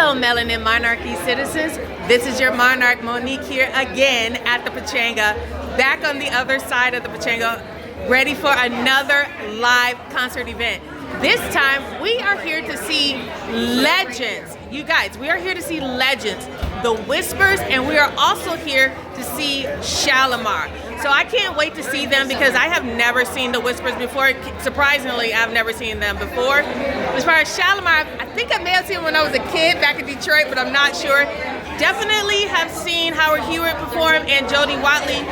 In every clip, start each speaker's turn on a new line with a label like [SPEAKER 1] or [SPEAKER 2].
[SPEAKER 1] Hello, Melanin Monarchy citizens. This is your Monarch Monique here again at the Pachanga, back on the other side of the Pachanga, ready for another live concert event. This time, we are here to see legends. You guys, we are here to see legends, the Whispers, and we are also here to see Shalamar. So I can't wait to see them because I have never seen the Whispers before. Surprisingly, I've never seen them before. As far as Shalamar, I think I may have seen them when I was a kid back in Detroit, but I'm not sure. Definitely have seen Howard Hewitt perform and Jody Watley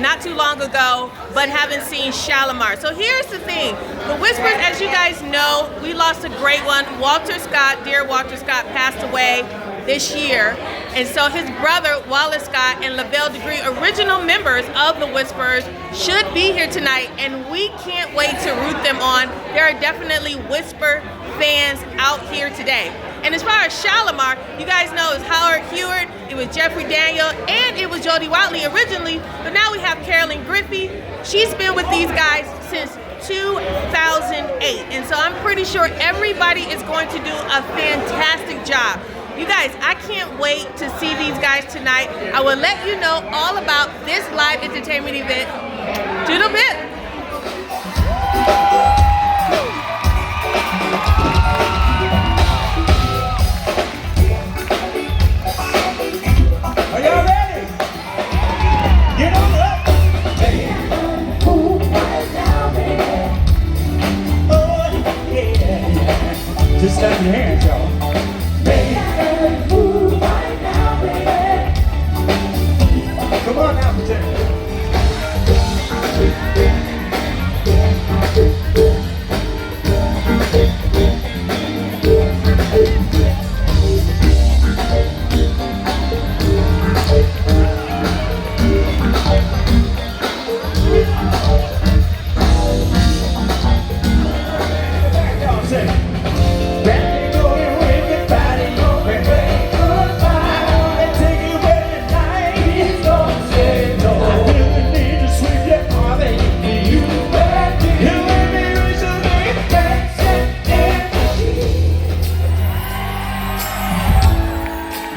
[SPEAKER 1] not too long ago, but haven't seen Shalamar. So here's the thing. The Whispers, as you guys know, we lost a great one. Walter Scott, dear Walter Scott, passed away this year. And so his brother, Wallace Scott, and LaBelle Degree, original members of the Whispers, should be here tonight, and we can't wait to root them on. There are definitely Whisper fans out here today. And as far as Shalamar, you guys know it's Howard Hewitt, it was Jeffrey Daniel, and it was Jody Watley originally, but now we have Carolyn Griffey. She's been with these guys since 2008, and so I'm pretty sure everybody is going to do a fantastic job. You guys, I can't wait to see these guys tonight. I will let you know all about this live entertainment event. Toodle bit.
[SPEAKER 2] Are y'all ready? Get on up. Oh, yeah. Just clap your hands, y'all. Come on now, pretend.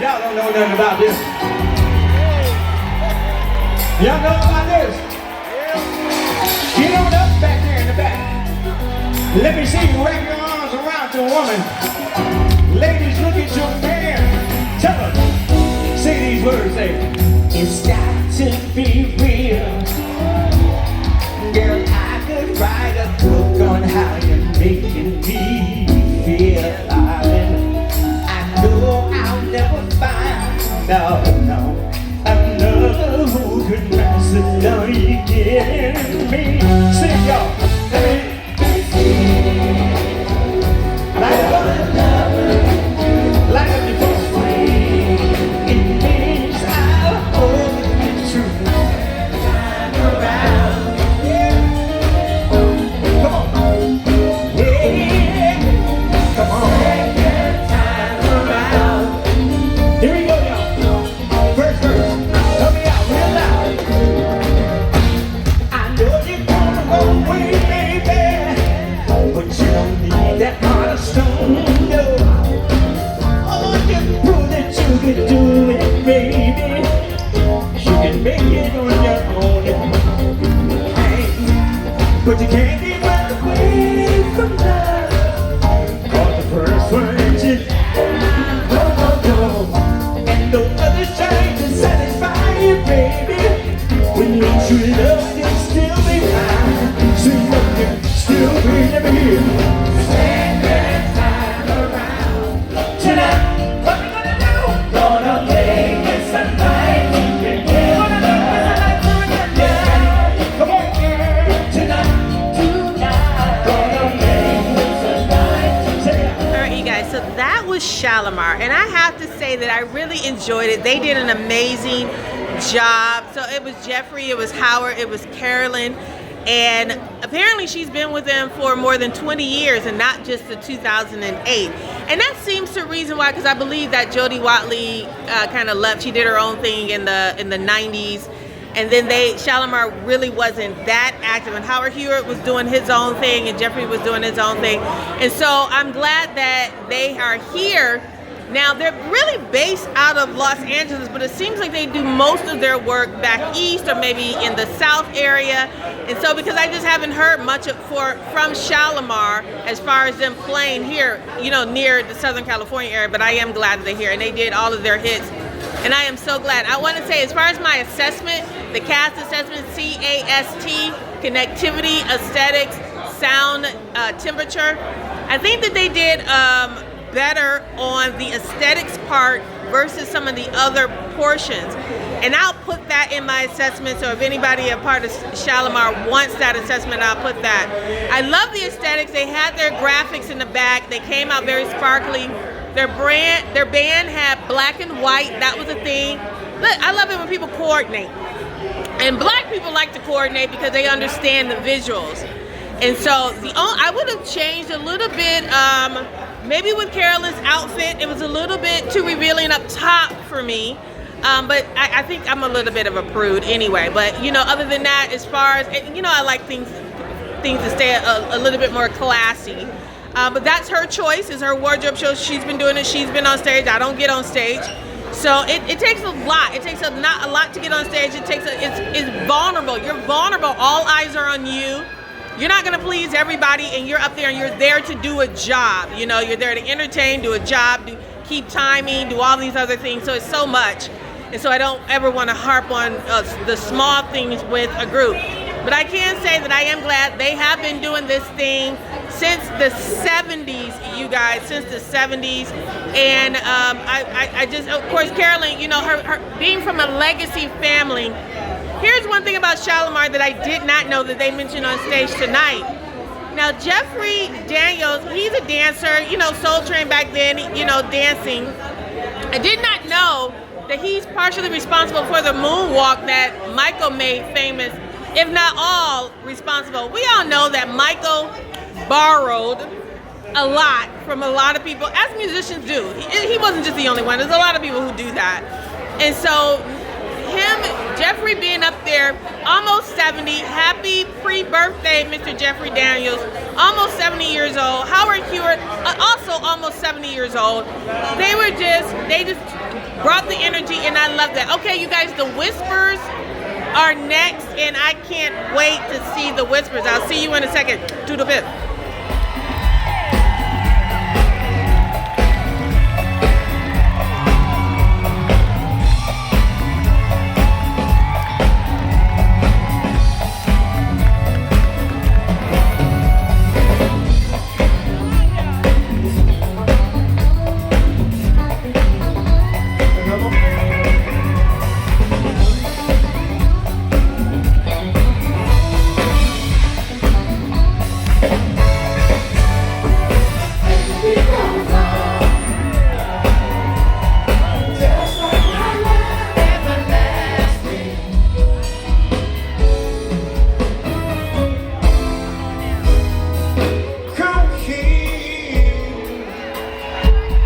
[SPEAKER 2] Y'all don't know nothing about this. Y'all know about this? Get on up back there in the back. Let me see you wrap your arms around your woman. Ladies, look at your man. Tell her. Say these words, say. It's got to be real. Girl, I could write a book on how you're making me feel. I know I'll never find, no, another who could match the love you give me. Sing, y'all. Light up your voice. It means I'll hold you true. Time around. Come on. Yeah. Come on. Here we go, y'all. First verse. Help me out real loud. I know you're gonna go away, baby, but you don't need that heart of stone, no. Oh, you prove that you can do it, baby. You can make it on your own. Hey, but you can't get right away from love. Cause the first one that you no other trying to satisfy you, baby. When your true love can still be mine, sweet love can still be never here. Stand that time around. Tonight, what we gonna do? Gonna make this a night we can get love. Come on, girl. Tonight, gonna make this a night.
[SPEAKER 1] All right, you guys, so that was Shalamar, and I have to say that I really enjoyed it. They did an amazing job. So it was Jeffrey, it was Howard, it was Carolyn, and apparently she's been with them for more than 20 years and not just the 2008. And that seems the reason why, because I believe that Jody Watley kind of left. She did her own thing in the 90s, and then Shalamar really wasn't that active, and Howard Hewitt was doing his own thing and Jeffrey was doing his own thing. And so I'm glad that they are here Now, they're really based out of Los Angeles, but it seems like they do most of their work back east or maybe in the south area. And so because I just haven't heard much from Shalamar as far as them playing here, you know, near the Southern California area, but I am glad that they're here and they did all of their hits. And I am so glad. I want to say, as far as my assessment, the cast assessment, CAST, connectivity, aesthetics, sound, temperature, I think that they did better on the aesthetics part versus some of the other portions. And I'll put that in my assessment, so if anybody a part of Shalamar wants that assessment, I'll put that. I love the aesthetics. They had their graphics in the back. They came out very sparkly. Their band had black and white. That was a thing. Look, I love it when people coordinate. And black people like to coordinate because they understand the visuals. And so I would have changed a little bit, maybe with Carolyn's outfit. It was a little bit too revealing up top for me. But I think I'm a little bit of a prude anyway. But, you know, other than that, as far as, you know, I like things to stay a little bit more classy. But that's her choice. It's her wardrobe show. She's been doing it. She's been on stage. I don't get on stage. So it takes a lot. It takes not a lot to get on stage. It's vulnerable. You're vulnerable. All eyes are on you. You're not going to please everybody, and you're up there and you're there to do a job. You know, you're there to entertain, do a job, keep timing, do all these other things. So it's so much. And so I don't ever want to harp on the small things with a group. But I can say that I am glad they have been doing this thing since the 70s, you guys, since the 70s. And I just, of course, Carolyn, you know, her being from a legacy family. Here's one thing about Shalamar that I did not know that they mentioned on stage tonight. Now, Jeffrey Daniels, he's a dancer, you know, Soul Train back then, you know, dancing. I did not know that he's partially responsible for the moonwalk that Michael made famous, if not all responsible. We all know that Michael borrowed a lot from a lot of people, as musicians do. He wasn't just the only one. There's a lot of people who do that. And so Jeffrey being up there, almost 70, happy pre-birthday, Mr. Jeffrey Daniels, almost 70 years old. Howard Hewitt, also almost 70 years old. They just brought the energy, and I love that. Okay, you guys, the Whispers are next, and I can't wait to see the Whispers. I'll see you in a second. To the fifth.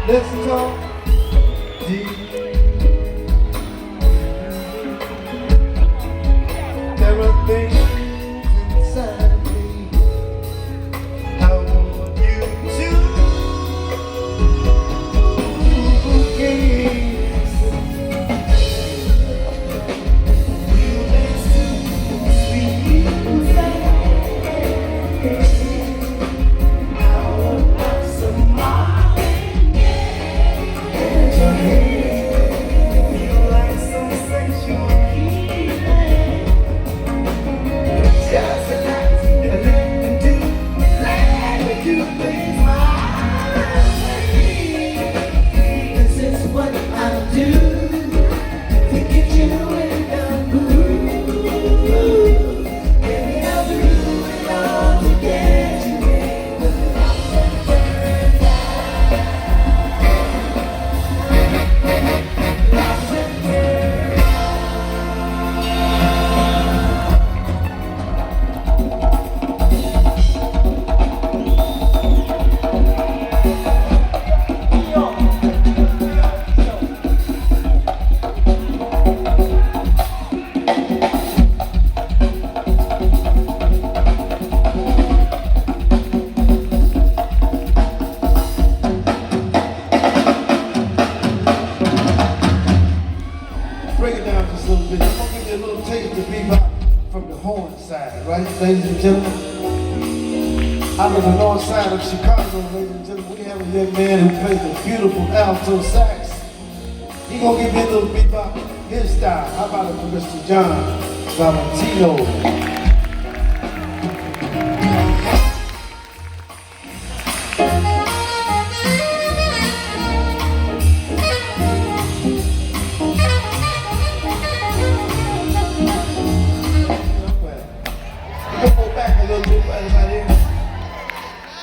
[SPEAKER 2] Let's talk deep. There are things inside me I want you to forgive. You may still speak
[SPEAKER 3] right, ladies and gentlemen? Out of the north side of Chicago, ladies and gentlemen, we have a young man who plays the beautiful alto sax. He gonna give me a little bebop, his style. How about it for Mr. John Valentino?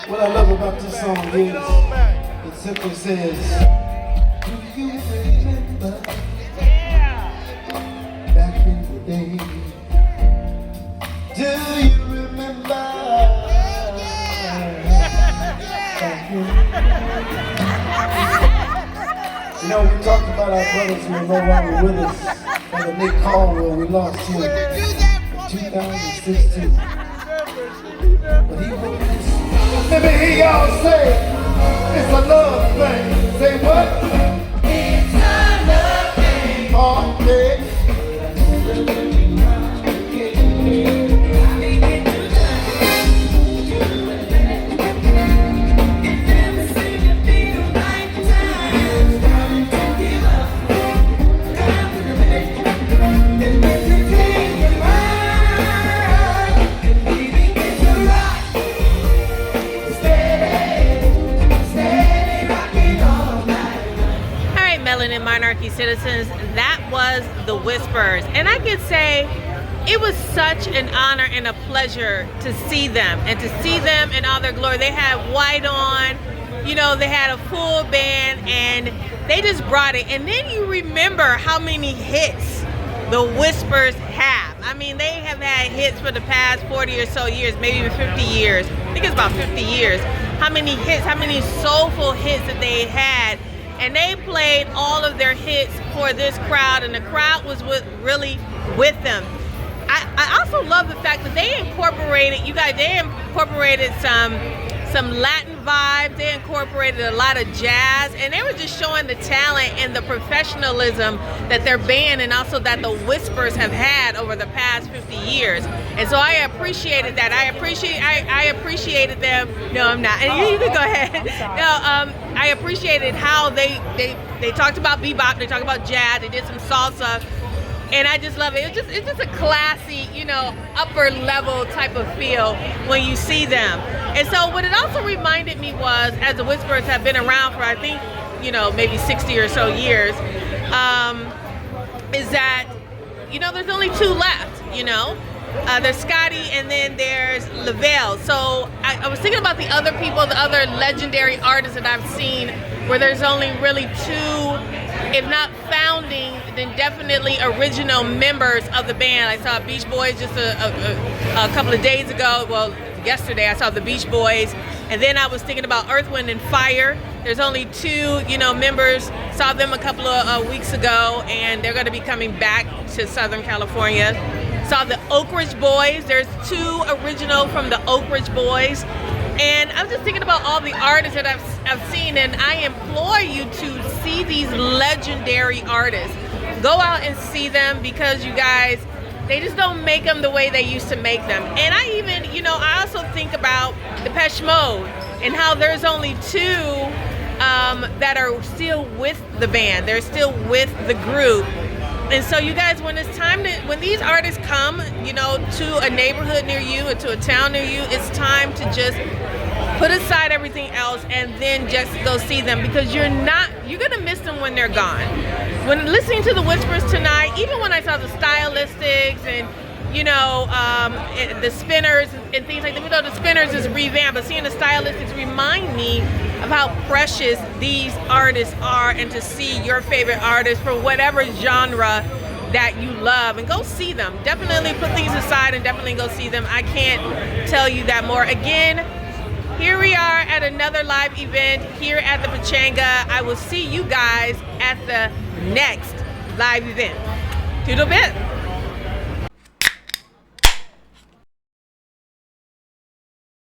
[SPEAKER 3] What I love about this song is it simply says, do you remember back in the day? Do you remember back in the day? You know, we talked about our brothers who are no longer with us. Brother Nick Caldwell, we lost him in 2016. But he wrote this. Let me hear y'all say, it's a love thing. Say what? It's a love thing. Oh, yeah.
[SPEAKER 1] Monarchy citizens, that was the Whispers, and I could say it was such an honor and a pleasure to see them and to see them in all their glory. They had white on, you know, they had a full band and they just brought it. And then you remember how many hits the Whispers have. I mean, they have had hits for the past 40 or so years, maybe even 50 years. I think it's about 50 years. How many hits, how many soulful hits that they had. And they played all of their hits for this crowd, and the crowd was really with them. I also love the fact that they incorporated, they incorporated some Latin vibes, they incorporated a lot of jazz, and they were just showing the talent and the professionalism that their band and also that the Whispers have had over the past 50 years. And so I appreciated that. I appreciated them. No, I'm not. And you can go ahead. No, I appreciated how they talked about bebop, they talked about jazz, they did some salsa. And I just love it. It's just a classy, you know, upper level type of feel when you see them. And so what it also reminded me was, as the Whispers have been around for, I think, you know, maybe 60 or so years, is that, you know, there's only two left, you know. There's Scotty and then there's Lavelle. So I was thinking about the other people, the other legendary artists that I've seen, where there's only really two, if not founding, then definitely original members of the band. I saw Beach Boys just a couple of days ago. Well, yesterday I saw the Beach Boys. And then I was thinking about Earth, Wind, and Fire. There's only two, you know, members. Saw them a couple of weeks ago, and they're going to be coming back to Southern California. Saw the Oak Ridge Boys. There's two original from the Oak Ridge Boys. And I'm just thinking about all the artists that I've seen, and I implore you to see these legendary artists. Go out and see them, because you guys, they just don't make them the way they used to make them. And I even, you know, I also think about Depeche Mode and how there's only two that are still with the band. They're still with the group. And so you guys, when it's time to, when these artists come, you know, to a neighborhood near you or to a town near you, it's time to just put aside everything else and then just go see them, because you're gonna miss them when they're gone. When listening to the Whispers tonight, even when I saw the Stylistics and, you know, the Spinners and things like that, even though the Spinners is revamped, but seeing the Stylistics remind me of how precious these artists are, and to see your favorite artists for whatever genre that you love, and go see them. Definitely put things aside and definitely go see them. I can't tell you that more. Again, here we are at another live event here at the Pachanga. I will see you guys at the next live event. Toodle bit.